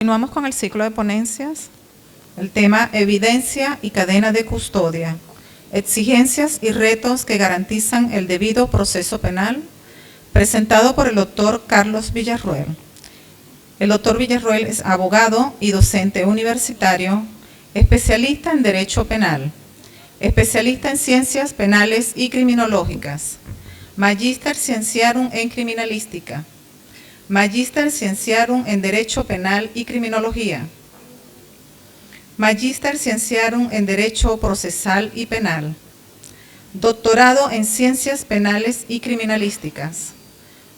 Continuamos con el ciclo de ponencias. El tema evidencia y cadena de custodia, exigencias y retos que garantizan el debido proceso penal, presentado por el doctor Carlos Villarroel. El doctor Villarroel es abogado y docente universitario, especialista en Derecho Penal, especialista en Ciencias Penales y Criminológicas, Magíster Scientiarum en Criminalística, Magíster Scientiarum en Derecho Penal y Criminología, Magíster Scientiarum en Derecho Procesal y Penal, doctorado en Ciencias Penales y Criminalísticas,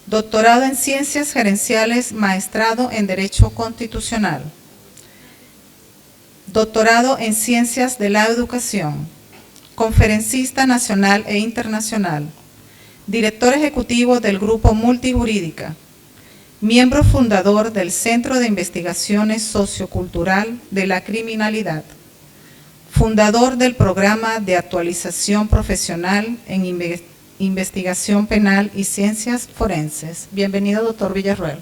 doctorado en Ciencias Gerenciales, maestrado en Derecho Constitucional, doctorado en Ciencias de la Educación, conferencista nacional e internacional, director ejecutivo del Grupo Multijurídica, miembro fundador del Centro de Investigaciones Sociocultural de la Criminalidad, fundador del Programa de Actualización Profesional en Investigación Penal y Ciencias Forenses. Bienvenido, doctor Villarroel.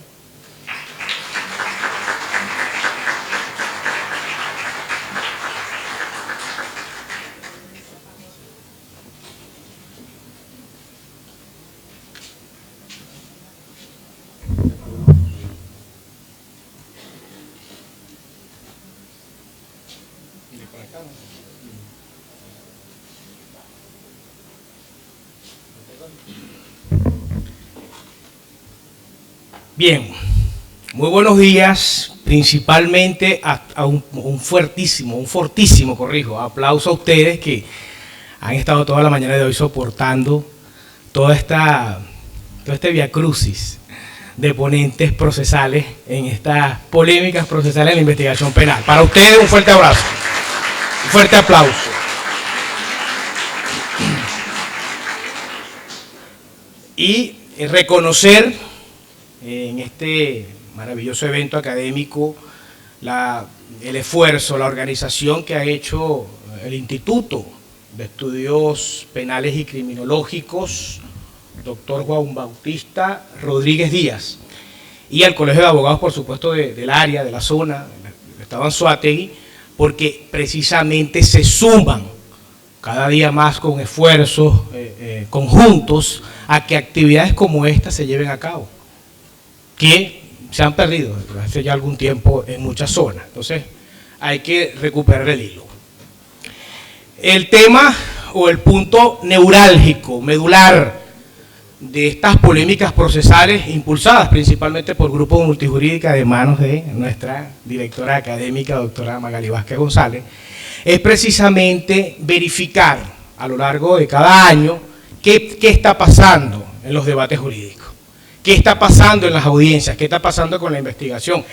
Bien, muy buenos días, principalmente a un fortísimo aplauso a ustedes que han estado toda la mañana de hoy soportando todo este viacrucis de ponentes procesales en estas polémicas procesales en la investigación penal. Para ustedes un fuerte abrazo, un fuerte aplauso. Y reconocer en este maravilloso evento académico el esfuerzo, la organización que ha hecho el Instituto de Estudios Penales y Criminológicos, doctor Juan Bautista Rodríguez Díaz, y al Colegio de Abogados, por supuesto, del área, de la zona, del estado Anzoátegui, porque precisamente se suman cada día más con esfuerzos conjuntos a que actividades como esta se lleven a cabo, que se han perdido desde hace ya algún tiempo en muchas zonas. Entonces hay que recuperar el hilo. El tema o el punto neurálgico, medular de estas polémicas procesales impulsadas principalmente por Grupo Multijurídica de manos de nuestra directora académica, doctora Magali Vázquez González, es precisamente verificar a lo largo de cada año qué está pasando en los debates jurídicos. ¿Qué está pasando en las audiencias? ¿Qué está pasando con la investigación?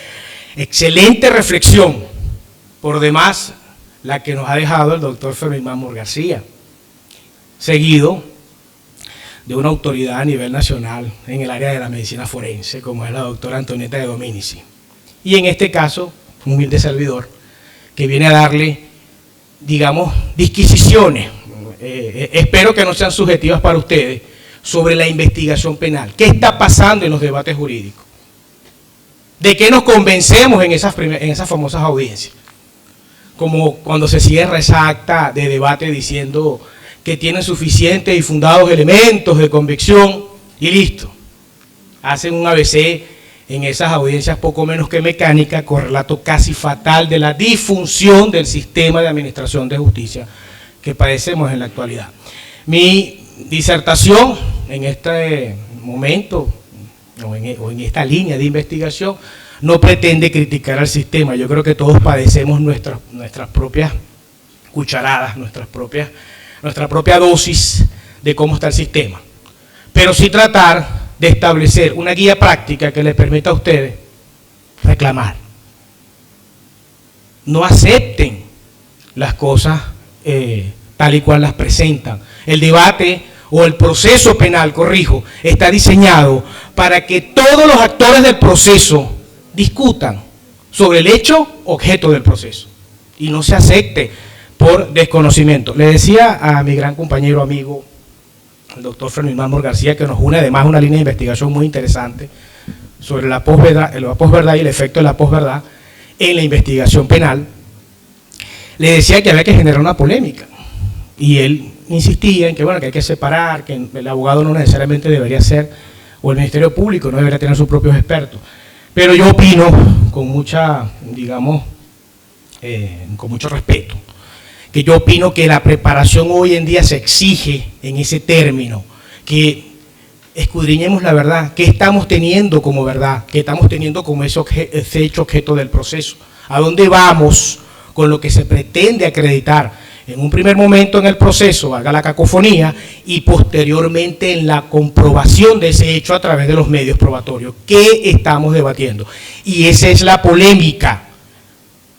Excelente reflexión, por demás, la que nos ha dejado el doctor Fermín Mármol García, seguido de una autoridad a nivel nacional en el área de la medicina forense, como es la doctora Antonieta de Dominici. Y en este caso, un humilde servidor, que viene a darle, digamos, disquisiciones, espero que no sean subjetivas para ustedes, sobre la investigación penal. ¿Qué está pasando en los debates jurídicos? ¿De qué nos convencemos en esas famosas audiencias? Como cuando se cierra esa acta de debate diciendo que tienen suficientes y fundados elementos de convicción y listo. Hacen un ABC en esas audiencias poco menos que mecánica, correlato casi fatal de la disfunción del sistema de administración de justicia que padecemos en la actualidad. Mi disertación en este momento o en esta línea de investigación no pretende criticar al sistema. Yo creo que todos padecemos nuestras propias cucharadas, nuestra propia dosis de cómo está el sistema, pero sí tratar de establecer una guía práctica que les permita a ustedes reclamar. No acepten las cosas tal y cual las presentan. El debate o el proceso penal, corrijo, está diseñado para que todos los actores del proceso discutan sobre el hecho objeto del proceso y no se acepte por desconocimiento. Le decía a mi gran compañero, amigo, el doctor Fermín Mármol García, que nos une además una línea de investigación muy interesante sobre la posverdad y el efecto de la posverdad, en la investigación penal, le decía que había que generar una polémica. Y él insistía en que, bueno, que hay que separar, que el abogado no necesariamente debería ser, o el Ministerio Público no debería tener sus propios expertos. Pero yo opino con mucha, digamos, con mucho respeto, que yo opino que la preparación hoy en día se exige en ese término, que escudriñemos la verdad, qué estamos teniendo como verdad, qué estamos teniendo como ese hecho objeto del proceso, a dónde vamos con lo que se pretende acreditar en un primer momento en el proceso, valga la cacofonía, y posteriormente en la comprobación de ese hecho a través de los medios probatorios. ¿Qué estamos debatiendo? Y esa es la polémica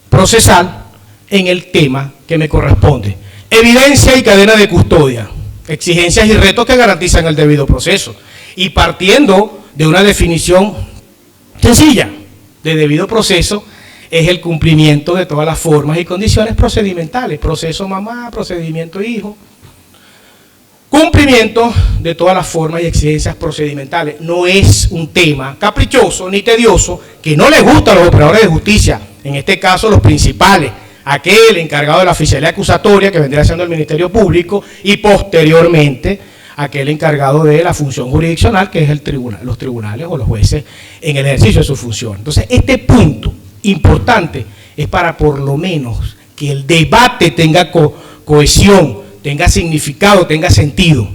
procesal en el tema que me corresponde. Evidencia y cadena de custodia, exigencias y retos que garantizan el debido proceso. Y partiendo de una definición sencilla de debido proceso, es el cumplimiento de todas las formas y condiciones procedimentales, proceso mamá, procedimiento hijo, cumplimiento de todas las formas y exigencias procedimentales. No es un tema caprichoso ni tedioso que no le gusta a los operadores de justicia, en este caso los principales, aquel encargado de la oficialía acusatoria que vendría siendo el Ministerio Público y posteriormente aquel encargado de la función jurisdiccional que es el tribunal, los tribunales o los jueces en el ejercicio de su función. Entonces este punto importante es para por lo menos que el debate tenga cohesión, tenga significado, tenga sentido,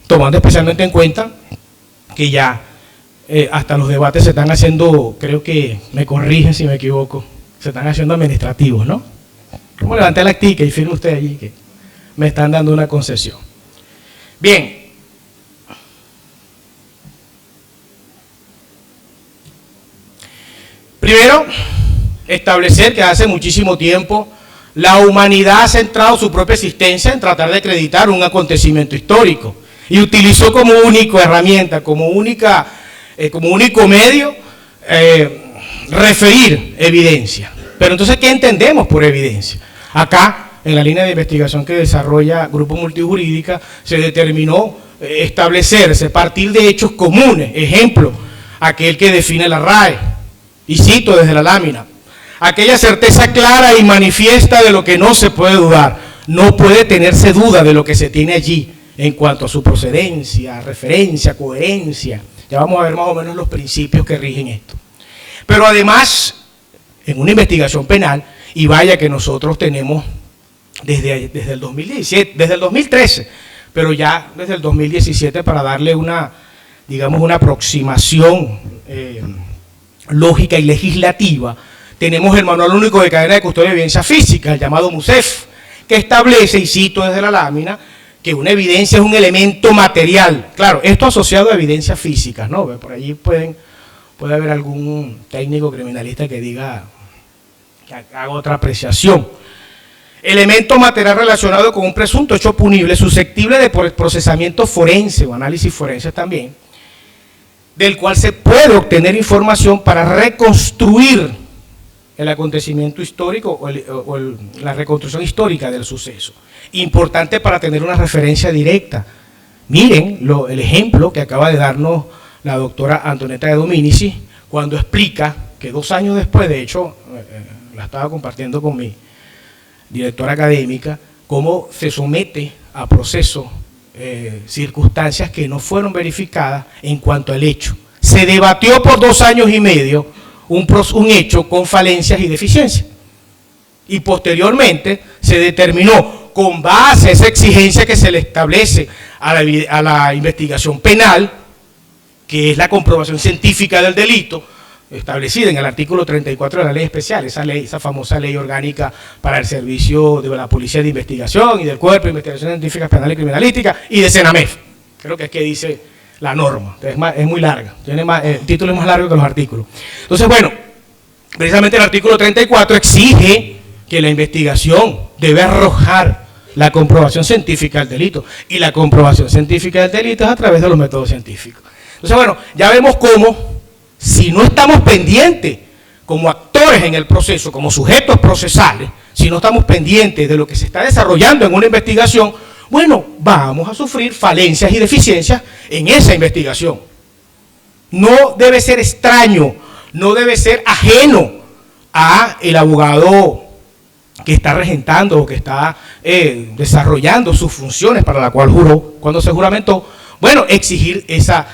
tomando especialmente en cuenta que ya hasta los debates se están haciendo, creo que me corrigen si me equivoco, se están haciendo administrativos, ¿no? ¿Cómo levanté la actica y firme usted allí que me están dando una concesión? Bien. Primero, establecer que hace muchísimo tiempo la humanidad ha centrado su propia existencia en tratar de acreditar un acontecimiento histórico y utilizó como única herramienta, como único medio, referir evidencia. Pero entonces, ¿qué entendemos por evidencia? Acá, en la línea de investigación que desarrolla Grupo Multijurídica, se determinó establecerse, partir de hechos comunes, ejemplo, aquel que define la RAE. Y cito desde la lámina, aquella certeza clara y manifiesta de lo que no se puede dudar, no puede tenerse duda de lo que se tiene allí en cuanto a su procedencia, referencia, coherencia. Ya vamos a ver más o menos los principios que rigen esto. Pero además, en una investigación penal, y vaya que nosotros tenemos desde el 2017, desde el 2013, pero ya desde el 2017 para darle una, digamos, una aproximación lógica y legislativa, tenemos el Manual Único de Cadena de Custodia de Evidencia Física, el llamado MUSEF, que establece, y cito desde la lámina, que una evidencia es un elemento material. Claro, esto asociado a evidencias físicas, ¿no? Por allí puede haber algún técnico criminalista que diga, que haga otra apreciación. Elemento material relacionado con un presunto hecho punible, susceptible de procesamiento forense o análisis forense también, del cual se puede obtener información para reconstruir el acontecimiento histórico o la reconstrucción histórica del suceso. Importante para tener una referencia directa. Miren el ejemplo que acaba de darnos la doctora Antonieta de Dominici cuando explica que 2 años después, de hecho, la estaba compartiendo con mi directora académica, cómo se somete a proceso circunstancias que no fueron verificadas en cuanto al hecho. Se debatió por 2 años y medio un hecho con falencias y deficiencias. Y posteriormente se determinó, con base a esa exigencia que se le establece a la investigación penal, que es la comprobación científica del delito, establecida en el artículo 34 de la ley especial, esa famosa ley orgánica para el servicio de la Policía de Investigación y del Cuerpo de Investigación Científica Penal y Criminalística y de Senamef. Creo que es que dice la norma, es muy larga, el título es más largo que los artículos. Entonces, bueno, precisamente el artículo 34 exige que la investigación debe arrojar la comprobación científica del delito, y la comprobación científica del delito es a través de los métodos científicos. Entonces, bueno, ya vemos cómo, si no estamos pendientes como actores en el proceso, como sujetos procesales, si no estamos pendientes de lo que se está desarrollando en una investigación, bueno, vamos a sufrir falencias y deficiencias en esa investigación. No debe ser extraño, no debe ser ajeno a el abogado que está regentando o que está desarrollando sus funciones para la cual juró cuando se juramentó, bueno, exigir esa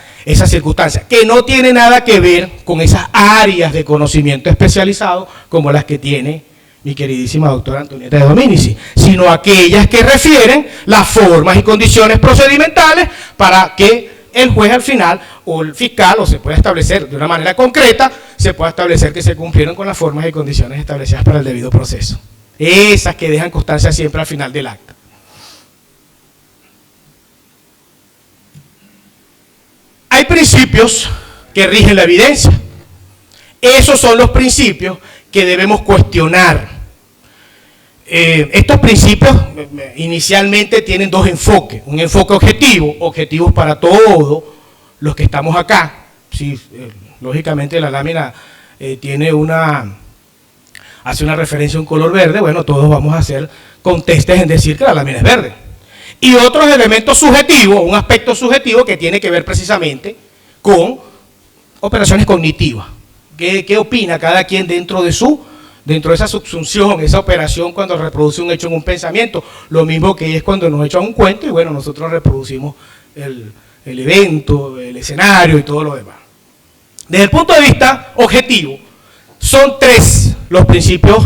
circunstancia, que no tiene nada que ver con esas áreas de conocimiento especializado como las que tiene mi queridísima doctora Antonieta de Dominici, sino aquellas que refieren las formas y condiciones procedimentales para que el juez al final, o el fiscal, o se puede establecer de una manera concreta, se pueda establecer que se cumplieron con las formas y condiciones establecidas para el debido proceso. Esas que dejan constancia siempre al final del acta. Hay principios que rigen la evidencia. Esos son los principios que debemos cuestionar. Estos principios inicialmente tienen dos enfoques. Un enfoque objetivo, objetivos para todos los que estamos acá. Sí, lógicamente la lámina hace una referencia a un color verde. Bueno, todos vamos a hacer contestes en decir que la lámina es verde. Y otros elementos subjetivos, un aspecto subjetivo que tiene que ver precisamente con operaciones cognitivas. ¿Qué opina cada quien dentro de esa subsunción, esa operación cuando reproduce un hecho en un pensamiento? Lo mismo que es cuando nos echan un cuento y bueno, nosotros reproducimos el evento, el escenario y todo lo demás. Desde el punto de vista objetivo, son tres los principios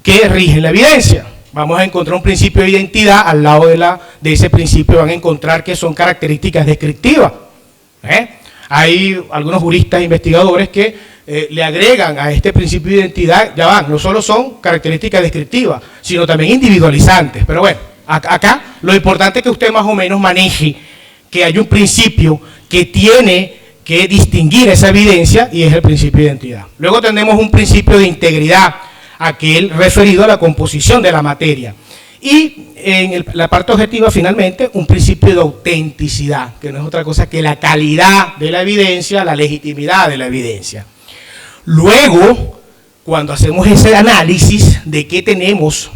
que rigen la evidencia. Vamos a encontrar un principio de identidad, al lado de ese principio van a encontrar que son características descriptivas. Hay algunos juristas e investigadores que le agregan a este principio de identidad, ya van, no solo son características descriptivas, sino también individualizantes. Pero bueno, acá lo importante es que usted más o menos maneje que hay un principio que tiene que distinguir esa evidencia y es el principio de identidad. Luego tenemos un principio de integridad, aquel referido a la composición de la materia. Y en la parte objetiva, finalmente, un principio de autenticidad, que no es otra cosa que la calidad de la evidencia, la legitimidad de la evidencia. Luego, cuando hacemos ese análisis de qué tenemos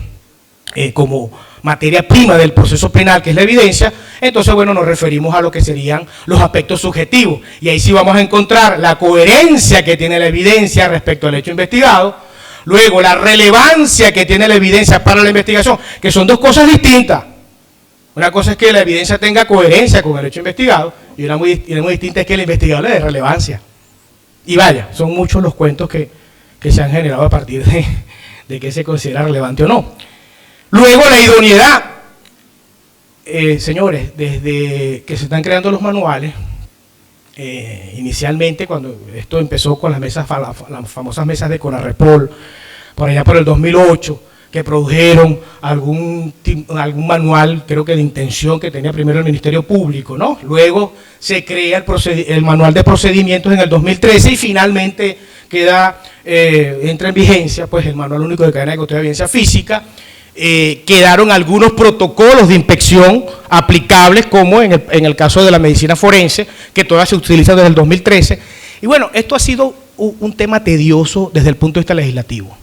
como materia prima del proceso penal, que es la evidencia, entonces, bueno, nos referimos a lo que serían los aspectos subjetivos. Y ahí sí vamos a encontrar la coherencia que tiene la evidencia respecto al hecho investigado. Luego, la relevancia que tiene la evidencia para la investigación, que son dos cosas distintas. Una cosa es que la evidencia tenga coherencia con el hecho investigado, y una muy distinta es que el investigador le dé relevancia. Y vaya, son muchos los cuentos que se han generado a partir de que se considera relevante o no. Luego, la idoneidad. Señores, desde que se están creando los manuales, inicialmente cuando esto empezó con las famosas mesas de Conarrepol, por allá por el 2008, que produjeron algún manual, creo que de intención, que tenía primero el Ministerio Público, ¿no? Luego se crea el manual de procedimientos en el 2013 y finalmente entra en vigencia pues el manual único de cadena de custodia de evidencia física. Quedaron algunos protocolos de inspección aplicables, como en el caso de la medicina forense, que todavía se utiliza desde el 2013. Y bueno, esto ha sido un tema tedioso desde el punto de vista legislativo,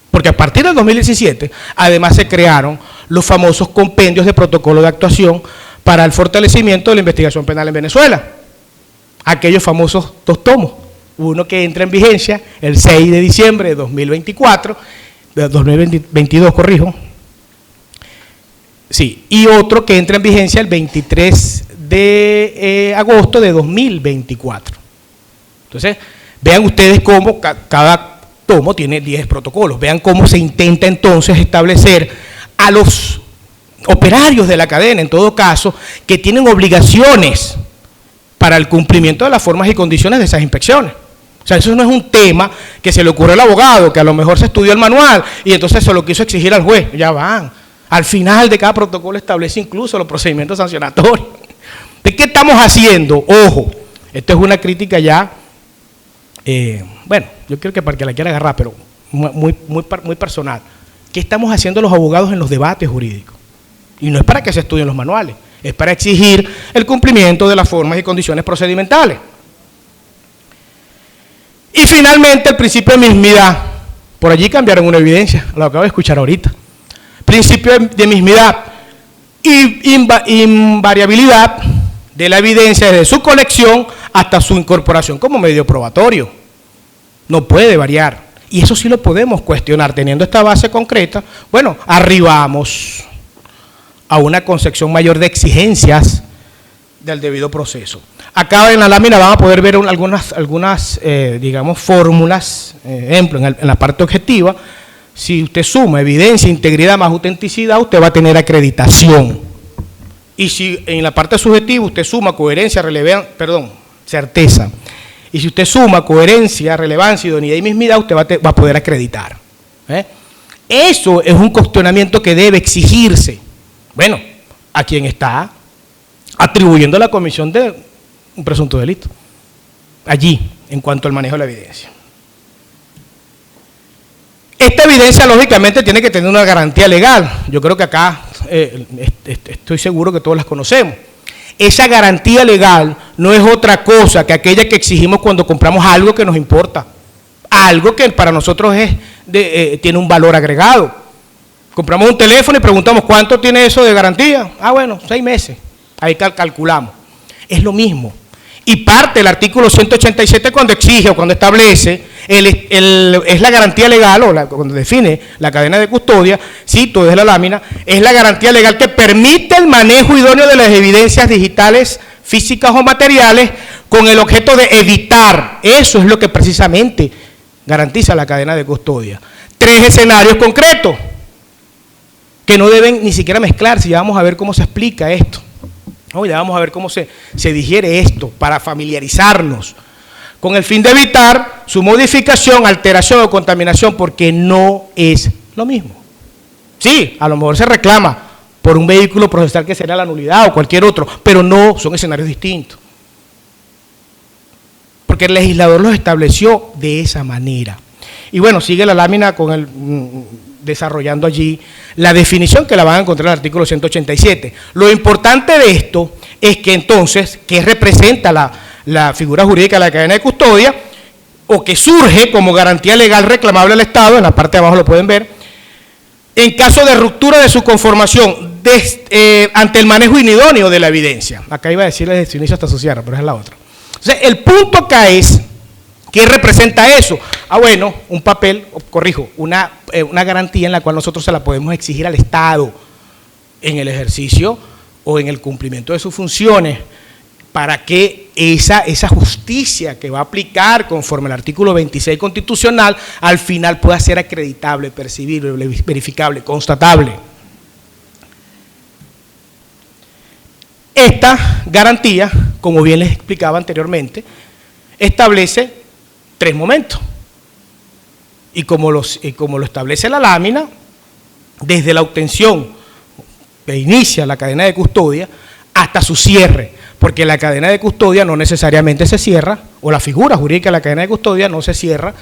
porque a partir del 2017, además se crearon los famosos compendios de protocolo de actuación para el fortalecimiento de la investigación penal en Venezuela. Aquellos famosos 2 tomos, uno que entra en vigencia el 6 de diciembre de 2024, de 2022, corrijo, sí, y otro que entra en vigencia el 23 de agosto de 2024. Entonces, vean ustedes cómo cada tomo tiene 10 protocolos, vean cómo se intenta entonces establecer a los operarios de la cadena, en todo caso, que tienen obligaciones para el cumplimiento de las formas y condiciones de esas inspecciones. O sea, eso no es un tema que se le ocurre al abogado, que a lo mejor se estudió el manual y entonces se lo quiso exigir al juez. Ya van. Al final de cada protocolo establece incluso los procedimientos sancionatorios. ¿De qué estamos haciendo? Ojo, esto es una crítica ya, bueno, yo creo que para que la quiera agarrar, pero muy personal. ¿Qué estamos haciendo los abogados en los debates jurídicos? Y no es para que se estudien los manuales, es para exigir el cumplimiento de las formas y condiciones procedimentales. Y finalmente el principio de mismidad. Por allí cambiaron una evidencia, lo acabo de escuchar ahorita. Principio de mismidad y invariabilidad de la evidencia desde su colección hasta su incorporación como medio probatorio. No puede variar. Y eso sí lo podemos cuestionar, teniendo esta base concreta. Bueno, arribamos a una concepción mayor de exigencias del debido proceso. Acá en la lámina van a poder ver algunas digamos, fórmulas, ejemplo, en la parte objetiva. Si usted suma evidencia, integridad más autenticidad, usted va a tener acreditación. Y si en la parte subjetiva usted suma coherencia, certeza. Y si usted suma coherencia, relevancia, idoneidad y mismidad, usted va a poder acreditar. Eso es un cuestionamiento que debe exigirse. Bueno, a quien está atribuyendo la comisión de un presunto delito. Allí, en cuanto al manejo de la evidencia. Esta evidencia, lógicamente, tiene que tener una garantía legal. Yo creo que acá estoy seguro que todos las conocemos. Esa garantía legal no es otra cosa que aquella que exigimos cuando compramos algo que nos importa, algo que para nosotros tiene un valor agregado. Compramos un teléfono y preguntamos, ¿cuánto tiene eso de garantía? Ah, bueno, 6 meses. Ahí calculamos. Es lo mismo. Y parte del artículo 187 cuando exige o cuando establece, es la garantía legal, o cuando define la cadena de custodia, cito desde la lámina, es la garantía legal que permite el manejo idóneo de las evidencias digitales, físicas o materiales, con el objeto de evitar, eso es lo que precisamente garantiza la cadena de custodia. 3 escenarios concretos, que no deben ni siquiera mezclarse, ya vamos a ver cómo se explica esto. Ya vamos a ver cómo se digiere esto para familiarizarnos, con el fin de evitar su modificación, alteración o contaminación, porque no es lo mismo. Sí, a lo mejor se reclama por un vehículo procesal que sería la nulidad o cualquier otro, pero no, son escenarios distintos. Porque el legislador los estableció de esa manera. Y bueno, sigue la lámina con desarrollando allí la definición que la van a encontrar en el artículo 187. Lo importante de esto es que entonces, ¿qué representa la figura jurídica de la cadena de custodia? O que surge como garantía legal reclamable al Estado, en la parte de abajo lo pueden ver, en caso de ruptura de su conformación ante el manejo inidóneo de la evidencia. Acá iba a decirles desde su inicio hasta su cierre, pero es la otra. Entonces, el punto acá es, ¿qué representa eso? Ah, bueno, un papel, corrijo, una garantía en la cual nosotros se la podemos exigir al Estado en el ejercicio o en el cumplimiento de sus funciones, para que esa justicia que va a aplicar conforme al artículo 26 constitucional, al final pueda ser acreditable, percibible, verificable, constatable. Esta garantía, como bien les explicaba anteriormente, establece 3 momentos. Y como lo establece la lámina, desde la obtención que inicia la cadena de custodia hasta su cierre, porque la cadena de custodia no necesariamente se cierra, o la figura jurídica de la cadena de custodia no se cierra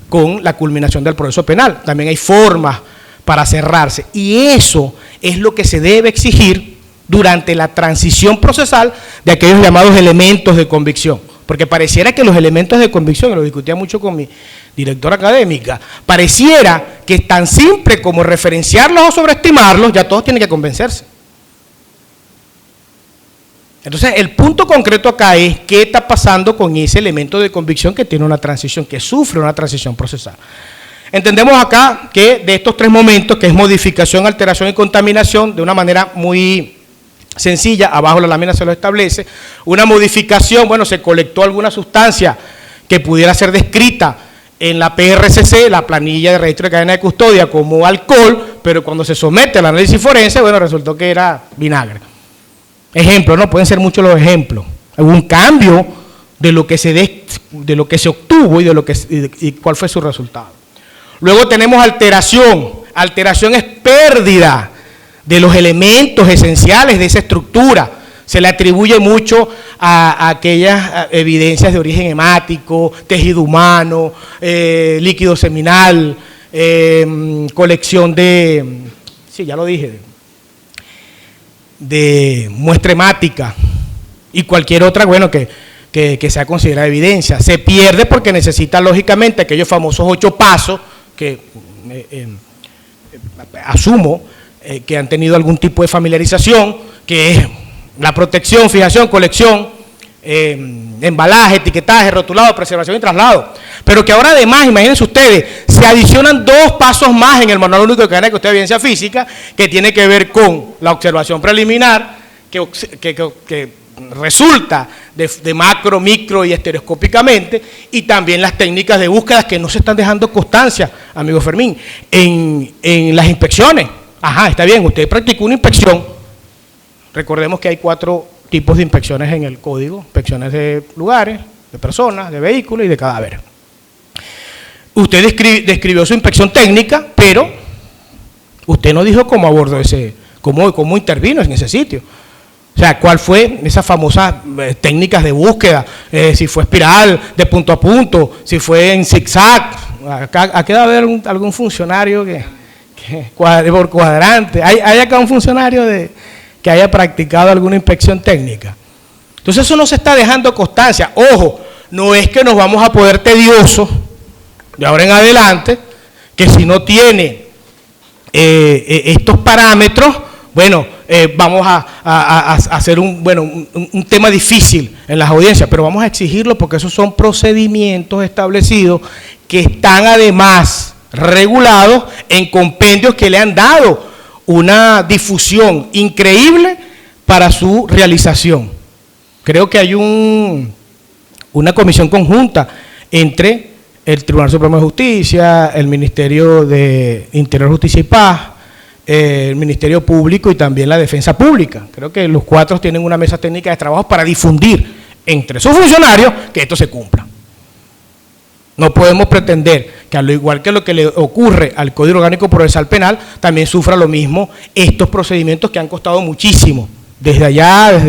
con la culminación del proceso penal. También hay formas para cerrarse, y eso es lo que se debe exigir durante la transición procesal de aquellos llamados elementos de convicción. Porque pareciera que los elementos de convicción, y lo discutía mucho con mi directora académica, pareciera que es tan simple como referenciarlos o sobreestimarlos, ya todos tienen que convencerse. Entonces, el punto concreto acá es qué está pasando con ese elemento de convicción que tiene una transición, que sufre una transición procesal. Entendemos acá que de estos 3 momentos, que es modificación, alteración y contaminación, de una manera muy sencilla, abajo la lámina se lo establece, una modificación, bueno, se colectó alguna sustancia que pudiera ser descrita en la PRCC, la planilla de registro de cadena de custodia, como alcohol, pero cuando se somete al análisis forense, bueno, resultó que era vinagre. Ejemplo, no pueden ser muchos los ejemplos. Hubo un cambio de lo que se obtuvo y cuál fue su resultado. Luego tenemos alteración. Alteración es pérdida de los elementos esenciales de esa estructura. Se le atribuye mucho a aquellas evidencias de origen hemático, tejido humano, líquido seminal, colección de, sí, ya lo dije, de muestra hemática y cualquier otra, bueno, que sea considerada evidencia. Se pierde porque necesita, lógicamente, aquellos famosos 8 pasos que asumo que han tenido algún tipo de familiarización, que es la protección, fijación, colección, embalaje, etiquetaje, rotulado, preservación y traslado. Pero que ahora además, imagínense ustedes, se adicionan 2 pasos más en el manual único de cadena de custodia de evidencia física, que tiene que ver con la observación preliminar, que resulta de macro, micro y estereoscópicamente, y también las técnicas de búsqueda que no se están dejando constancia, amigo Fermín, en las inspecciones. Ajá, está bien, usted practicó una inspección. Recordemos que hay 4 tipos de inspecciones en el código: inspecciones de lugares, de personas, de vehículos y de cadáveres. Usted describió su inspección técnica, pero usted no dijo cómo abordó cómo intervino en ese sitio. O sea, ¿cuál fue esas famosas técnicas de búsqueda? Si fue espiral, de punto a punto, si fue en zigzag. Aquí debe haber algún funcionario por cuadrante. ¿Hay acá un funcionario que haya practicado alguna inspección técnica? Entonces eso no se está dejando constancia. Ojo, no es que nos vamos a poner tediosos de ahora en adelante, que si no tiene estos parámetros, bueno, vamos a hacer un tema difícil en las audiencias, pero vamos a exigirlo porque esos son procedimientos establecidos que están además regulados en compendios que le han dado una difusión increíble para su realización. Creo que hay una comisión conjunta entre el Tribunal Supremo de Justicia, el Ministerio de Interior, Justicia y Paz, el Ministerio Público y también la Defensa Pública. Creo que los 4 tienen una mesa técnica de trabajo para difundir entre sus funcionarios que esto se cumpla. No podemos pretender que, al igual que lo que le ocurre al Código Orgánico Procesal Penal, también sufra lo mismo estos procedimientos que han costado muchísimo, desde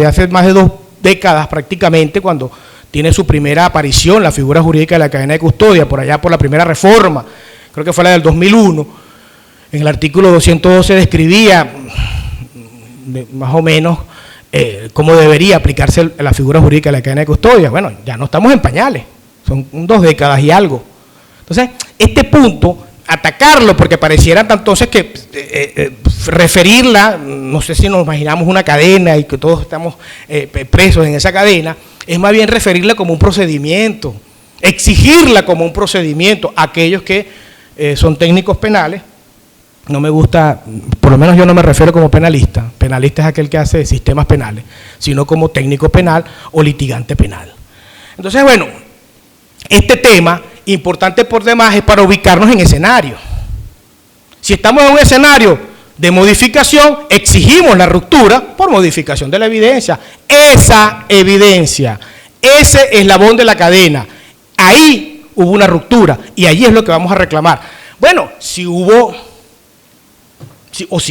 hace más de 2 décadas prácticamente, cuando tiene su primera aparición la figura jurídica de la cadena de custodia, por allá por la primera reforma, creo que fue la del 2001, en el artículo 212 describía más o menos cómo debería aplicarse la figura jurídica de la cadena de custodia. Bueno, ya no estamos en pañales, son 2 décadas y algo. Entonces, este punto, atacarlo, porque pareciera entonces que referirla, no sé si nos imaginamos una cadena y que todos estamos presos en esa cadena, es más bien referirla como un procedimiento, exigirla como un procedimiento a aquellos que son técnicos penales. No me gusta, por lo menos yo no me refiero como penalista. Penalista es aquel que hace sistemas penales, sino como técnico penal o litigante penal. Entonces, bueno, este tema, importante por demás, es para ubicarnos en escenario. Si estamos en un escenario de modificación, exigimos la ruptura por modificación de la evidencia. Esa evidencia, ese eslabón de la cadena, ahí hubo una ruptura y allí es lo que vamos a reclamar. Bueno, si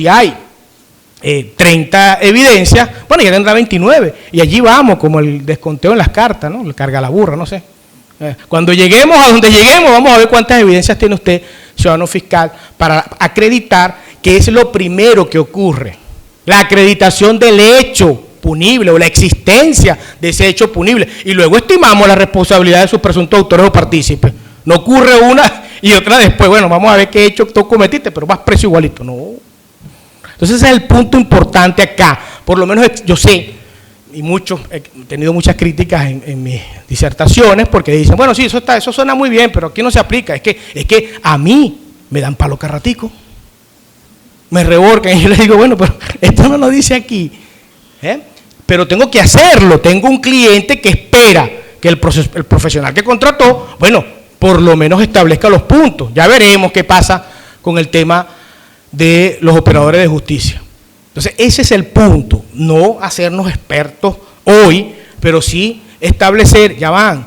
hay 30 evidencias, bueno, ya tendrá 29 y allí vamos, como el desconteo en las cartas, ¿no? Le carga la burra, no sé. Cuando lleguemos a donde lleguemos, vamos a ver cuántas evidencias tiene usted, ciudadano fiscal, para acreditar que es lo primero que ocurre. La acreditación del hecho punible o la existencia de ese hecho punible. Y luego estimamos la responsabilidad de sus presuntos autores o partícipes. No ocurre una y otra después. Bueno, vamos a ver qué hecho tú cometiste, pero más preso igualito. No. Entonces ese es el punto importante acá. Por lo menos yo sé, y he tenido muchas críticas en mis disertaciones, porque dicen, bueno, sí, eso suena muy bien, pero aquí no se aplica. Es que a mí me dan palo carratico. Me reborcan y yo les digo, bueno, pero esto no lo dice aquí. Pero tengo que hacerlo. Tengo un cliente que espera que el profesional que contrató, bueno, por lo menos establezca los puntos. Ya veremos qué pasa con el tema de los operadores de justicia. Entonces, ese es el punto. No hacernos expertos hoy, pero sí establecer,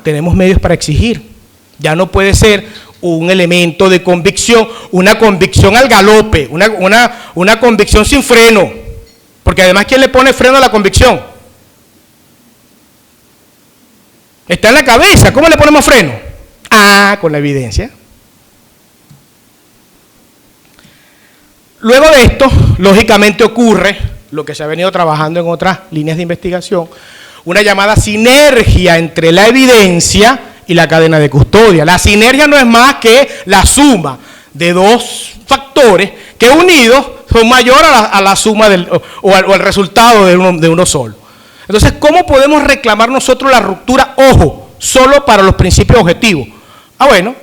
tenemos medios para exigir. Ya no puede ser un elemento de convicción, una convicción al galope, una convicción sin freno, porque además, ¿quién le pone freno a la convicción? Está en la cabeza. ¿Cómo le ponemos freno? Con la evidencia. Luego de esto, lógicamente ocurre lo que se ha venido trabajando en otras líneas de investigación, una llamada sinergia entre la evidencia y la cadena de custodia. La sinergia no es más que la suma de 2 factores que unidos son mayor a la suma o al resultado de uno solo. Entonces, ¿cómo podemos reclamar nosotros la ruptura? Ojo, solo para los principios objetivos. Bueno,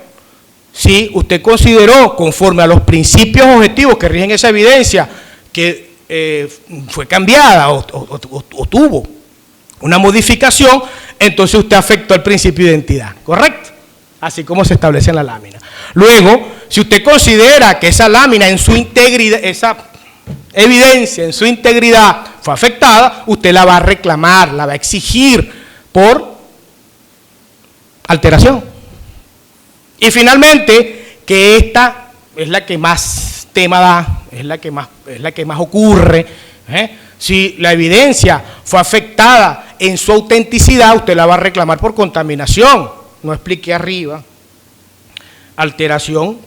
si usted consideró, conforme a los principios objetivos que rigen esa evidencia, que fue cambiada o tuvo una modificación, entonces usted afectó el principio de identidad, ¿correcto? Así como se establece en la lámina. Luego, si usted considera que esa lámina en su integridad, esa evidencia en su integridad fue afectada, usted la va a reclamar, la va a exigir por alteración. Y finalmente, que esta es la que más tema da, es la que más ocurre. Si la evidencia fue afectada en su autenticidad, usted la va a reclamar por contaminación. No expliqué arriba. Alteración,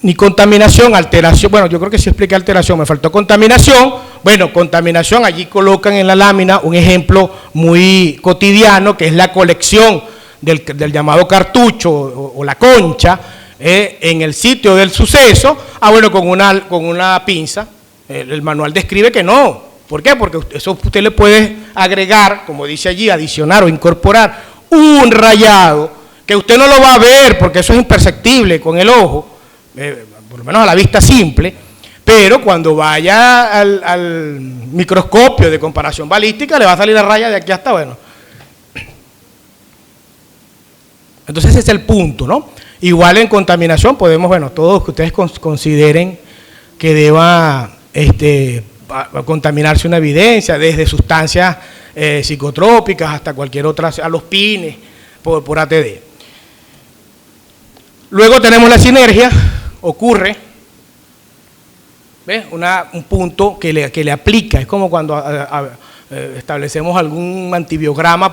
ni contaminación, alteración. Bueno, yo creo que sí expliqué alteración, me faltó contaminación. Bueno, contaminación, allí colocan en la lámina un ejemplo muy cotidiano, que es la colección del llamado cartucho o la concha en el sitio del suceso. Bueno, con una pinza. El manual describe que no. ¿Por qué? Porque eso usted le puede agregar, como dice allí, adicionar o incorporar un rayado que usted no lo va a ver porque eso es imperceptible con el ojo, por lo menos a la vista simple, pero cuando vaya al microscopio de comparación balística le va a salir la raya de aquí hasta, bueno. Entonces ese es el punto, ¿no? Igual en contaminación podemos, bueno, todos que ustedes consideren que deba contaminarse una evidencia, desde sustancias psicotrópicas hasta cualquier otra, a los pines por ATD. Luego tenemos la sinergia, ocurre, ¿ves? Un punto que le aplica, es como cuando establecemos algún antibiograma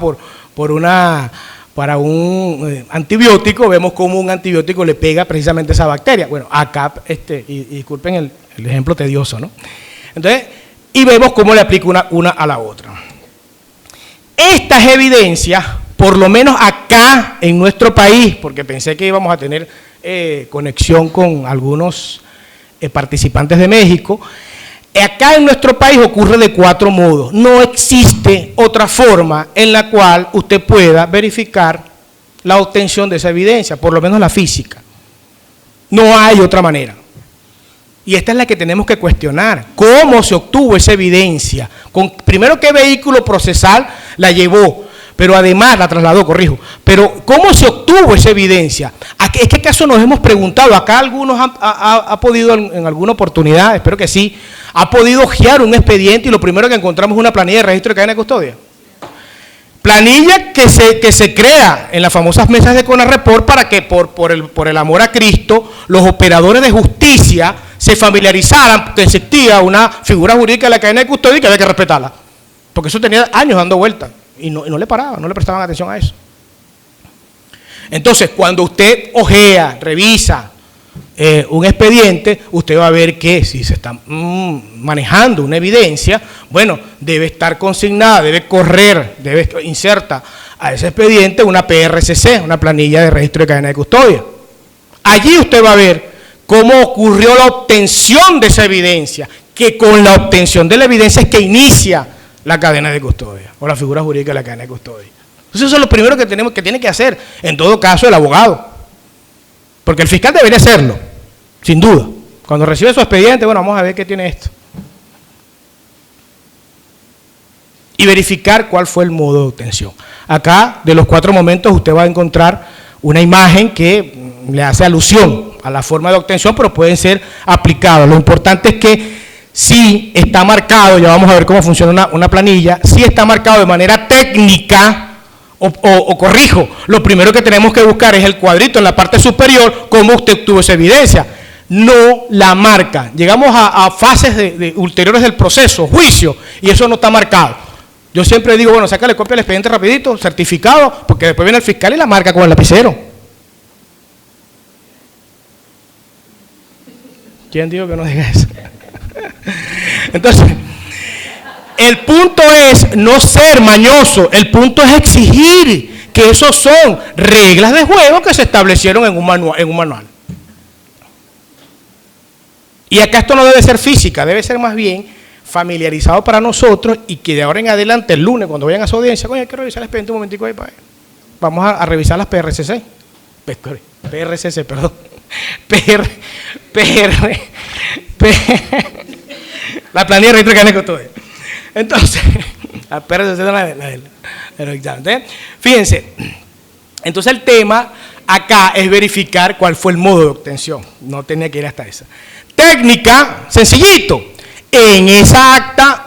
para un antibiótico, vemos cómo un antibiótico le pega precisamente a esa bacteria. Bueno, acá, y disculpen el ejemplo tedioso, ¿no? Entonces, y vemos cómo le aplica una a la otra. Estas evidencias, por lo menos acá en nuestro país, porque pensé que íbamos a tener conexión con algunos participantes de México, acá en nuestro país ocurre de 4 modos. No existe otra forma en la cual usted pueda verificar la obtención de esa evidencia, por lo menos la física. No hay otra manera. Y esta es la que tenemos que cuestionar. ¿Cómo se obtuvo esa evidencia? Primero, ¿qué vehículo procesal la llevó? Pero además la trasladó, corrijo. Pero ¿cómo se obtuvo esa evidencia? ¿Es que acaso nos hemos preguntado? Acá algunos ha podido en alguna oportunidad, espero que sí, ha podido hojear un expediente y lo primero que encontramos es una planilla de registro de cadena de custodia. Planilla que se crea en las famosas mesas de CONARREPOR para que por el amor a Cristo los operadores de justicia se familiarizaran que existía una figura jurídica de la cadena de custodia y que había que respetarla. Porque eso tenía años dando vueltas y no le paraban, no le prestaban atención a eso. Entonces, cuando usted ojea, revisa un expediente, usted va a ver que si se está manejando una evidencia, bueno, debe estar consignada, inserta a ese expediente una PRCC, una planilla de registro de cadena de custodia. Allí usted va a ver cómo ocurrió la obtención de esa evidencia, que con la obtención de la evidencia es que inicia la cadena de custodia, o la figura jurídica de la cadena de custodia. Entonces eso es lo primero que tiene que hacer, en todo caso, el abogado. Porque el fiscal debería hacerlo, sin duda. Cuando recibe su expediente, bueno, vamos a ver qué tiene esto. Y verificar cuál fue el modo de obtención. Acá, de los 4 momentos, usted va a encontrar una imagen que le hace alusión a la forma de obtención, pero pueden ser aplicados. Lo importante es que si está marcado, ya vamos a ver cómo funciona una planilla, si está marcado de manera técnica, o corrijo, lo primero que tenemos que buscar es el cuadrito en la parte superior, cómo usted obtuvo esa evidencia, no la marca. Llegamos a fases ulteriores del proceso, juicio, y eso no está marcado. Yo siempre digo, bueno, sácale copia del expediente rapidito, certificado, porque después viene el fiscal y la marca con el lapicero. ¿Quién dijo que no diga eso? Entonces, el punto es no ser mañoso, el punto es exigir que esos son reglas de juego que se establecieron en un manual. Y acá esto no debe ser física, debe ser más bien familiarizado para nosotros y que de ahora en adelante, el lunes, cuando vayan a su audiencia, coño, hay que revisar el expediente un momentico ahí, vamos a revisar las PRCC. PRCC, perdón. La planilla de registro de custodia. Entonces, la PRCC de los exámenes. Fíjense, entonces el tema acá es verificar cuál fue el modo de obtención. No tenía que ir hasta esa. Técnica, sencillito. En esa acta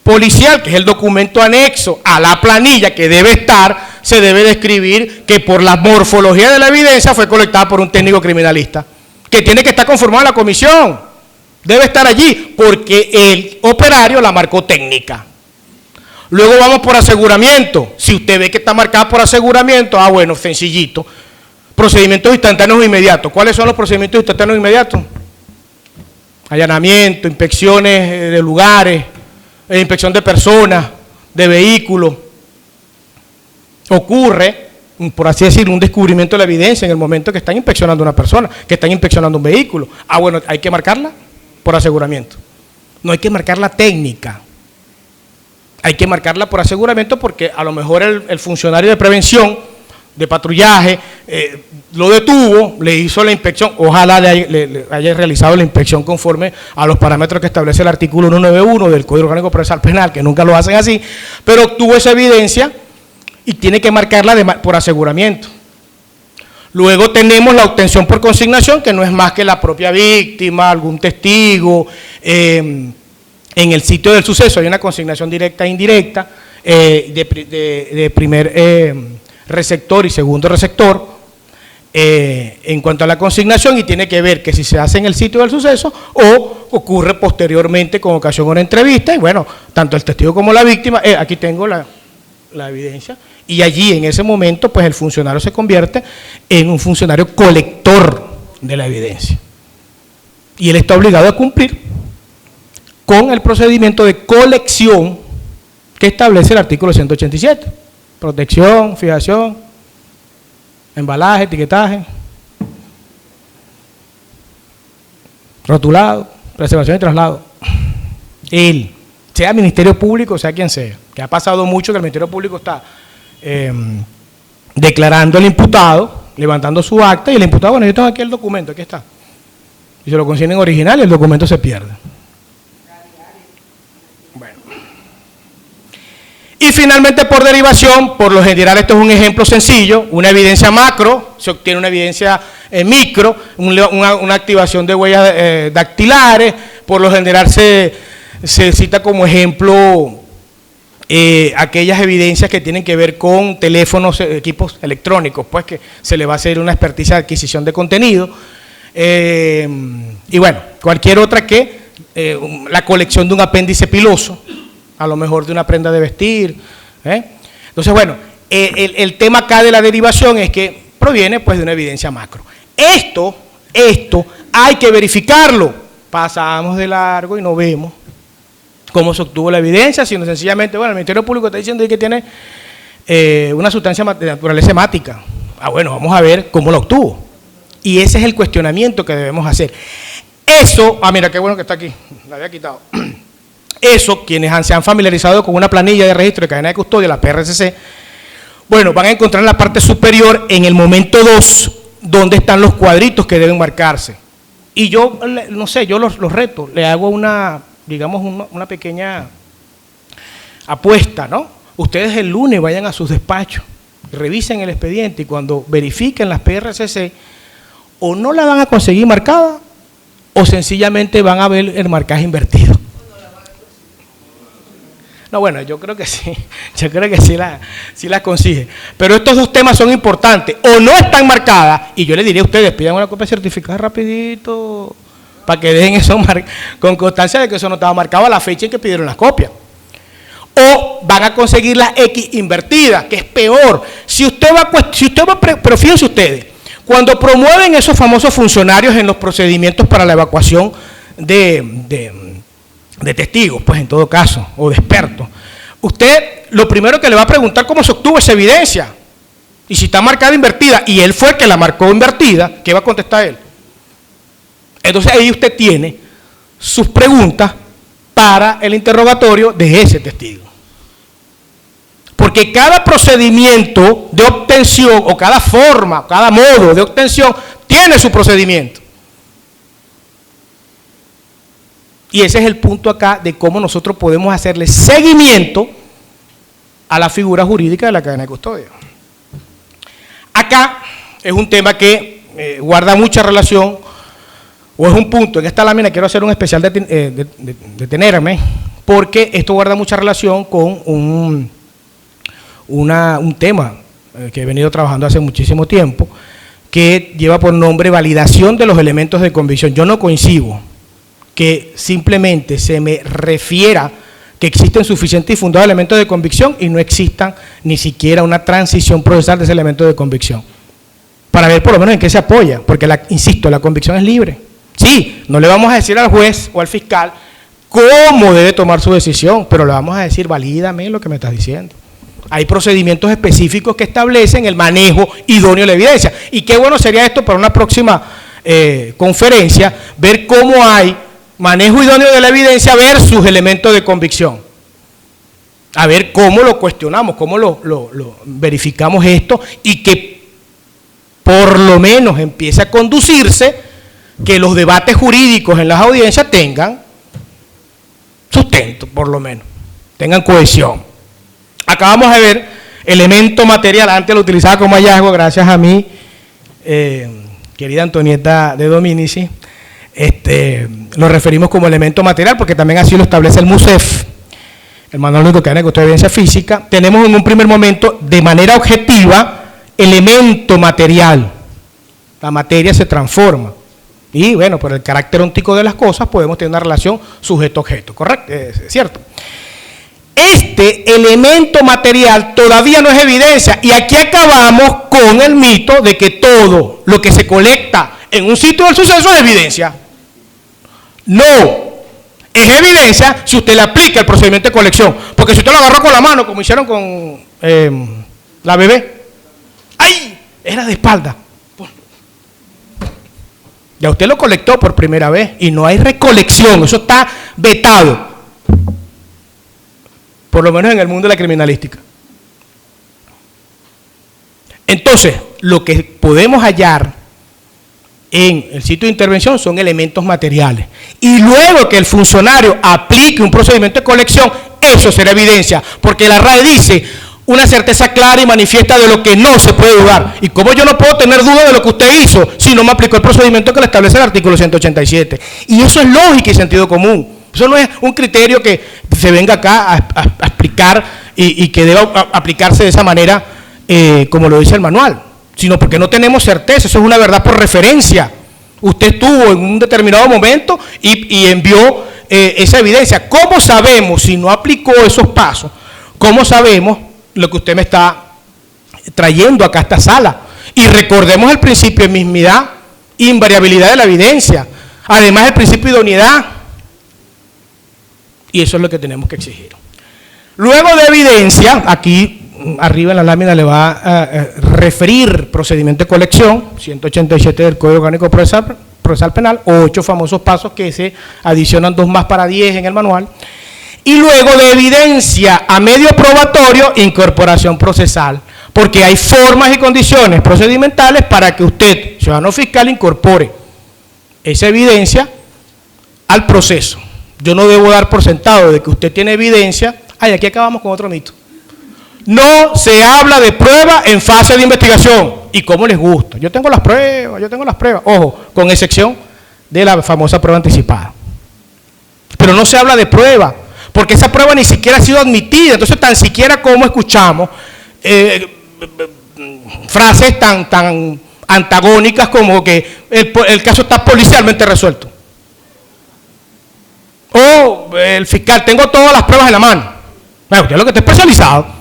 policial, que es el documento anexo a la planilla que debe estar, se debe describir que por la morfología de la evidencia fue colectada por un técnico criminalista, que tiene que estar conformado en la comisión, debe estar allí, porque el operario la marcó técnica. Luego vamos por aseguramiento. Si usted ve que está marcada por aseguramiento, bueno, sencillito. Procedimientos instantáneos e inmediatos. ¿Cuáles son los procedimientos instantáneos e inmediatos? Allanamiento, inspecciones de lugares, inspección de personas, de vehículos. Ocurre, por así decirlo, un descubrimiento de la evidencia en el momento que están inspeccionando a una persona, que están inspeccionando un vehículo. Bueno, hay que marcarla por aseguramiento. No hay que marcarla técnica. Hay que marcarla por aseguramiento porque a lo mejor el funcionario de prevención, de patrullaje, lo detuvo, le hizo la inspección, ojalá le haya realizado la inspección conforme a los parámetros que establece el artículo 191 del Código Orgánico Procesal Penal, que nunca lo hacen así, pero obtuvo esa evidencia y tiene que marcarla por aseguramiento. Luego tenemos la obtención por consignación, que no es más que la propia víctima, algún testigo. En el sitio del suceso hay una consignación directa e indirecta de primer receptor y segundo receptor en cuanto a la consignación, y tiene que ver que si se hace en el sitio del suceso o ocurre posteriormente con ocasión de una entrevista, y bueno, tanto el testigo como la víctima, aquí tengo la evidencia, y allí en ese momento pues el funcionario se convierte en un funcionario colector de la evidencia y él está obligado a cumplir con el procedimiento de colección que establece el artículo 187, protección, fijación, embalaje, etiquetaje, rotulado, preservación y traslado. Él, sea Ministerio Público, sea quien sea, que ha pasado mucho que el Ministerio Público está declarando al imputado, levantando su acta, y el imputado, bueno, yo tengo aquí el documento, aquí está. Y se lo consignen original y el documento se pierde. Bueno. Y finalmente, por derivación, por lo general esto es un ejemplo sencillo, una evidencia macro, se obtiene una evidencia micro, una activación de huellas dactilares, por lo general se cita como ejemplo aquellas evidencias que tienen que ver con teléfonos, equipos electrónicos, pues que se le va a hacer una experticia de adquisición de contenido, y bueno, cualquier otra que la colección de un apéndice piloso, a lo mejor de una prenda de vestir. Entonces, bueno, el tema acá de la derivación es que proviene pues de una evidencia macro. Esto hay que verificarlo. Pasamos de largo y no vemos cómo se obtuvo la evidencia, sino sencillamente, bueno, el Ministerio Público está diciendo que tiene una sustancia de naturaleza hemática. Bueno, vamos a ver cómo la obtuvo. Y ese es el cuestionamiento que debemos hacer. Eso, mira, qué bueno que está aquí, la había quitado. Eso, quienes se han familiarizado con una planilla de registro de cadena de custodia, la PRCC, bueno, van a encontrar en la parte superior, en el momento 2, donde están los cuadritos que deben marcarse. Y yo, no sé, yo los reto, le hago digamos, una pequeña apuesta, ¿no? Ustedes el lunes vayan a sus despachos, revisen el expediente y cuando verifiquen las PRCC, o no la van a conseguir marcada, o sencillamente van a ver el marcaje invertido. No, bueno, yo creo que sí la consigue. Pero estos dos temas son importantes. O no están marcadas, y yo les diría a ustedes, pidan una copia certificada rapidito, para que dejen eso con constancia de que eso no estaba marcado a la fecha en que pidieron las copias. O van a conseguir la X invertida, que es peor. Pero fíjense ustedes, cuando promueven esos famosos funcionarios en los procedimientos para la evacuación de testigos, pues en todo caso, o de expertos, usted lo primero que le va a preguntar cómo se obtuvo esa evidencia, y si está marcada invertida, y él fue el que la marcó invertida, ¿qué va a contestar él? Entonces ahí usted tiene sus preguntas para el interrogatorio de ese testigo. Porque cada procedimiento de obtención, o cada forma, cada modo de obtención, tiene su procedimiento. Y ese es el punto acá de cómo nosotros podemos hacerle seguimiento a la figura jurídica de la cadena de custodia. Acá es un tema que guarda mucha relación, o es un punto, en esta lámina quiero hacer un especial detenerme, porque esto guarda mucha relación con un tema que he venido trabajando hace muchísimo tiempo, que lleva por nombre validación de los elementos de convicción. Yo no coincido que simplemente se me refiera que existen suficientes y fundados elementos de convicción y no existan ni siquiera una transición procesal de ese elemento de convicción, para ver por lo menos en qué se apoya, porque, insisto, la convicción es libre. Sí, no le vamos a decir al juez o al fiscal cómo debe tomar su decisión, pero le vamos a decir, valídame lo que me estás diciendo. Hay procedimientos específicos que establecen el manejo idóneo de la evidencia. Y qué bueno sería esto para una próxima conferencia, ver cómo hay manejo idóneo de la evidencia versus elementos de convicción. A ver cómo lo cuestionamos, cómo lo verificamos esto, y que por lo menos empiece a conducirse, que los debates jurídicos en las audiencias tengan sustento, por lo menos, tengan cohesión. Acá vamos a ver elemento material, antes lo utilizaba como hallazgo, gracias a mi querida Antonieta de Dominici, lo referimos como elemento material, porque también así lo establece el MUSEF, el Manual Único de Cadena de Custodia de Evidencia Física. Tenemos en un primer momento, de manera objetiva, elemento material. La materia se transforma. Y bueno, por el carácter óntico de las cosas, podemos tener una relación sujeto-objeto, ¿correcto? ¿Cierto? Este elemento material todavía no es evidencia, y aquí acabamos con el mito de que todo lo que se colecta en un sitio del suceso es evidencia. No, es evidencia si usted le aplica el procedimiento de colección, porque si usted lo agarró con la mano, como hicieron con la bebé, ¡ay! Era de espalda. Ya usted lo colectó por primera vez y no hay recolección, eso está vetado, por lo menos en el mundo de la criminalística. Entonces, lo que podemos hallar en el sitio de intervención son elementos materiales. Y luego que el funcionario aplique un procedimiento de colección, eso será evidencia, porque la RAE dice una certeza clara y manifiesta de lo que no se puede dudar. ¿Y cómo yo no puedo tener duda de lo que usted hizo si no me aplicó el procedimiento que le establece el artículo 187? Y eso es lógica y sentido común. Eso no es un criterio que se venga acá a explicar y que deba aplicarse de esa manera como lo dice el manual, sino porque no tenemos certeza. Eso es una verdad por referencia. Usted estuvo en un determinado momento y envió esa evidencia. ¿Cómo sabemos si no aplicó esos pasos? ¿Cómo sabemos lo que usted me está trayendo acá a esta sala? Y recordemos el principio de mismidad, invariabilidad de la evidencia, además el principio de idoneidad, y eso es lo que tenemos que exigir. Luego de evidencia, aquí arriba en la lámina le va a referir procedimiento de colección, 187 del Código Orgánico Procesal Penal, 8 famosos pasos que se adicionan 2 más para 10 en el manual. Y luego de evidencia a medio probatorio, incorporación procesal, porque hay formas y condiciones procedimentales para que usted, ciudadano fiscal, incorpore esa evidencia al proceso. Yo no debo dar por sentado de que usted tiene evidencia. Ay, aquí acabamos con otro mito. No se habla de prueba en fase de investigación. ¿Y cómo les gusta? Yo tengo las pruebas, ojo, con excepción de la famosa prueba anticipada. Pero no se habla de prueba, porque esa prueba ni siquiera ha sido admitida. Entonces, tan siquiera como escuchamos frases tan antagónicas como que el caso está policialmente resuelto. O el fiscal, tengo todas las pruebas en la mano. Bueno, usted es lo que está especializado.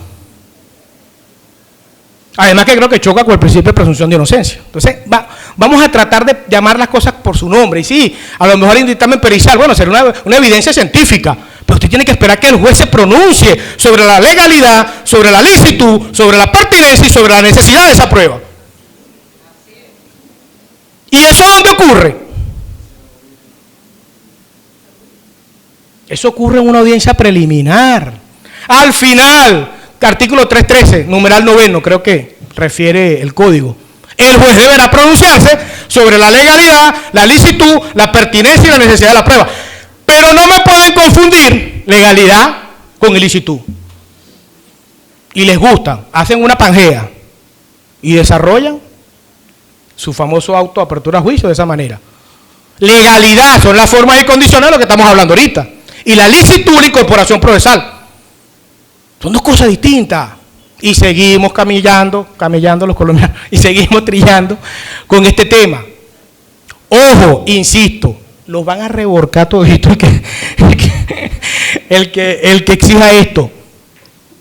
Además que creo que choca con el principio de presunción de inocencia. Entonces, vamos a tratar de llamar las cosas por su nombre. Y sí, a lo mejor el dictamen pericial, bueno, será una evidencia científica, pero usted tiene que esperar que el juez se pronuncie sobre la legalidad, sobre la licitud, sobre la pertinencia y sobre la necesidad de esa prueba. ¿Y eso dónde ocurre? Eso ocurre en una audiencia preliminar. Al final, artículo 313, numeral 9, creo que refiere el código. El juez deberá pronunciarse sobre la legalidad, la licitud, la pertinencia y la necesidad de la prueba. Pero no me pueden confundir legalidad con ilicitud. Y les gusta, hacen una pangea y desarrollan su famoso auto de apertura a juicio de esa manera. Legalidad son las formas y condiciones de lo que estamos hablando ahorita. Y la licitud, la incorporación procesal. Son dos cosas distintas. Y seguimos camellando los colombianos, y seguimos trillando con este tema. Ojo, insisto, los van a reborcar todo esto el que exija esto.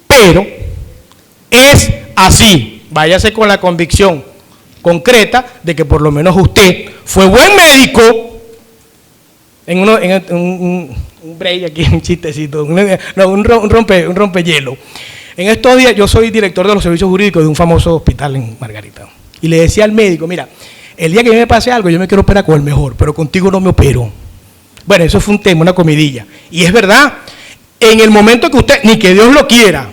Pero es así. Váyase con la convicción concreta de que por lo menos usted fue buen médico en un break aquí, un chistecito, un rompehielo. En estos días yo soy director de los servicios jurídicos de un famoso hospital en Margarita. Y le decía al médico, mira, el día que me pase algo yo me quiero operar con el mejor, pero contigo no me opero. Bueno, eso fue un tema, una comidilla. Y es verdad, en el momento que usted, ni que Dios lo quiera,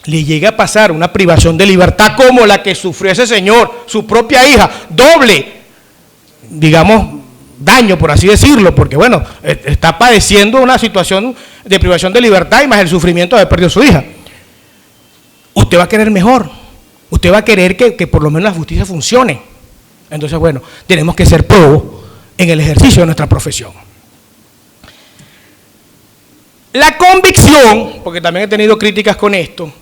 le llegue a pasar una privación de libertad como la que sufrió ese señor, su propia hija, doble, digamos, daño, por así decirlo, porque bueno, está padeciendo una situación de privación de libertad y más el sufrimiento de haber perdido a su hija. Usted va a querer mejor, usted va a querer que por lo menos la justicia funcione. Entonces, bueno, tenemos que ser probos en el ejercicio de nuestra profesión. La convicción, porque también he tenido críticas con esto,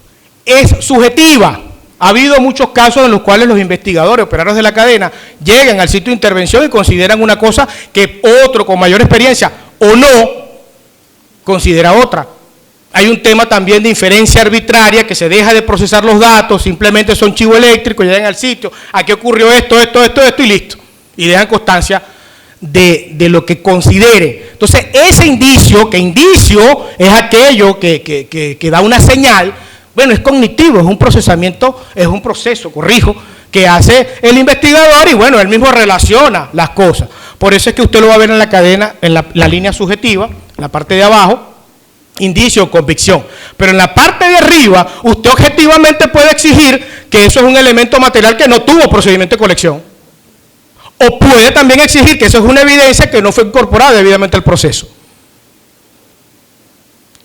es subjetiva. Ha habido muchos casos en los cuales los investigadores, operarios de la cadena, llegan al sitio de intervención y consideran una cosa que otro con mayor experiencia o no considera otra. Hay un tema también de inferencia arbitraria, que se deja de procesar los datos, simplemente son chivo eléctrico, llegan al sitio, aquí ocurrió esto y listo. Y dejan constancia de lo que considere. Entonces, ese indicio, que indicio es aquello que da una señal, bueno, es cognitivo, es un procesamiento, es un proceso, que hace el investigador y bueno, él mismo relaciona las cosas. Por eso es que usted lo va a ver en la cadena, en la línea subjetiva, en la parte de abajo, indicio o convicción. Pero en la parte de arriba, usted objetivamente puede exigir que eso es un elemento material que no tuvo procedimiento de colección. O puede también exigir que eso es una evidencia que no fue incorporada debidamente al proceso.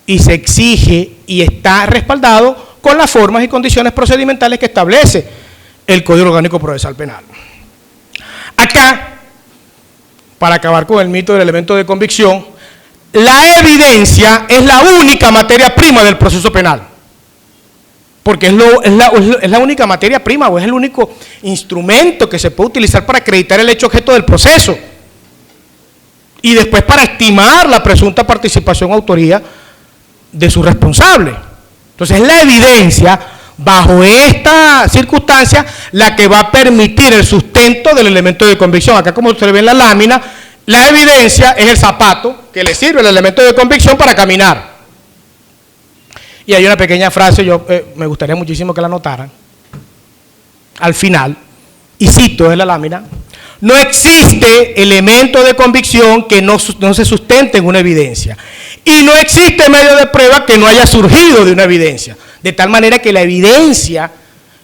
Y se exige y está respaldado con las formas y condiciones procedimentales que establece el Código Orgánico Procesal Penal. Acá, para acabar con el mito del elemento de convicción, la evidencia es la única materia prima del proceso penal. Porque es la única materia prima o es el único instrumento que se puede utilizar para acreditar el hecho objeto del proceso. Y después para estimar la presunta participación o autoría de su responsable. Entonces es la evidencia, bajo esta circunstancia, la que va a permitir el sustento del elemento de convicción. Acá, como se ve en la lámina, la evidencia es el zapato que le sirve el elemento de convicción para caminar. Y hay una pequeña frase, me gustaría muchísimo que la notaran, al final, y cito en la lámina: no existe elemento de convicción que no se sustente en una evidencia. Y no existe medio de prueba que no haya surgido de una evidencia. De tal manera que la evidencia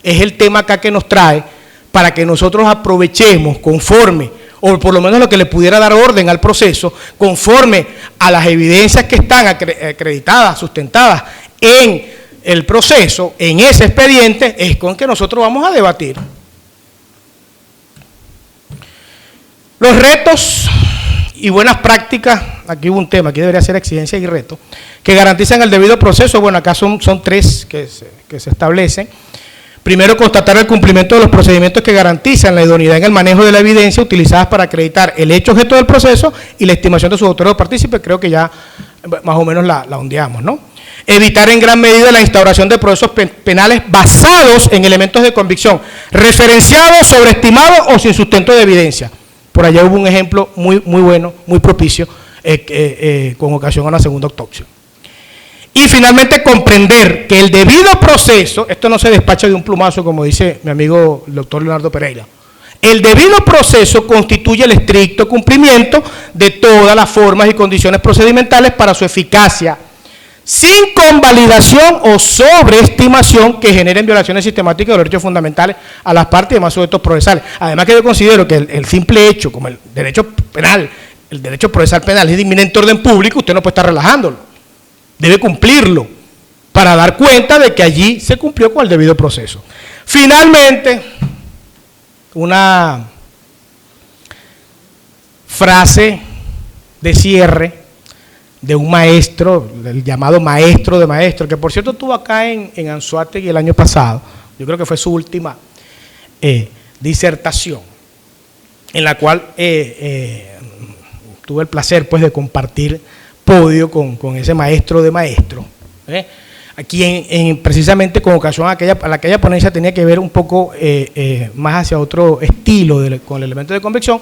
es el tema acá que nos trae para que nosotros aprovechemos conforme, o por lo menos lo que le pudiera dar orden al proceso, conforme a las evidencias que están acreditadas, sustentadas en el proceso, en ese expediente, es con que nosotros vamos a debatir. Los retos y buenas prácticas, aquí hubo un tema, aquí debería ser exigencias y retos, que garantizan el debido proceso. Bueno, acá son tres que se establecen. Primero, constatar el cumplimiento de los procedimientos que garantizan la idoneidad en el manejo de la evidencia utilizadas para acreditar el hecho objeto del proceso y la estimación de sus autores o partícipes. Creo que ya más o menos la ondeamos, ¿no? Evitar en gran medida la instauración de procesos penales basados en elementos de convicción, referenciados, sobreestimados o sin sustento de evidencia. Por allá hubo un ejemplo muy bueno, muy propicio, con ocasión a la segunda autopsia. Y finalmente, comprender que el debido proceso, esto no se despacha de un plumazo, como dice mi amigo el doctor Leonardo Pereira, El debido proceso constituye el estricto cumplimiento de todas las formas y condiciones procedimentales para su eficacia, sin convalidación o sobreestimación que generen violaciones sistemáticas de los derechos fundamentales a las partes y demás sujetos procesales. Además que yo considero que el simple hecho, como el derecho penal, el derecho procesal penal es de inminente orden público, usted no puede estar relajándolo, debe cumplirlo para dar cuenta de que allí se cumplió con el debido proceso. Finalmente, una frase de cierre de un maestro, el llamado maestro de maestros, que por cierto estuvo acá en Anzoátegui el año pasado, yo creo que fue su última disertación, en la cual tuve el placer pues de compartir podio con ese maestro de maestros, aquí precisamente con ocasión a aquella ponencia tenía que ver un poco más hacia otro estilo con el elemento de convicción,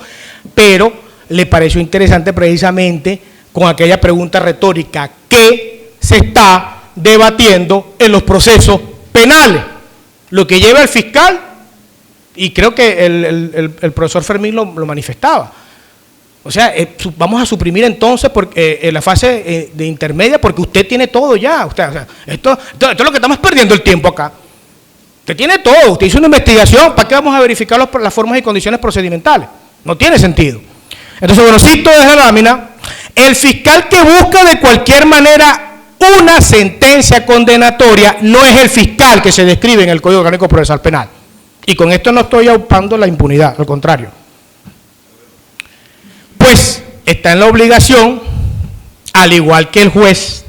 pero le pareció interesante precisamente con aquella pregunta retórica: ¿qué se está debatiendo en los procesos penales? Lo que lleva el fiscal, y creo que el profesor Fermín lo manifestaba. O sea, vamos a suprimir entonces la fase de intermedia porque usted tiene todo ya. Esto es lo que estamos perdiendo el tiempo acá. Usted tiene todo, usted hizo una investigación, ¿para qué vamos a verificar las formas y condiciones procedimentales? No tiene sentido. Entonces, bueno, cito desde la lámina: el fiscal que busca de cualquier manera una sentencia condenatoria no es el fiscal que se describe en el Código Orgánico Procesal Penal. Y con esto no estoy aupando la impunidad, al contrario. Pues está en la obligación, al igual que el juez,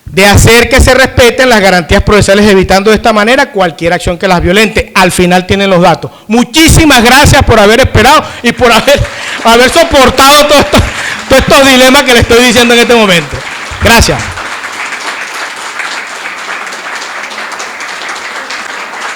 de hacer que se respeten las garantías procesales, evitando de esta manera cualquier acción que las violente. Al final tienen los datos. Muchísimas gracias por haber esperado y por haber soportado todos estos dilemas que le estoy diciendo en este momento. Gracias.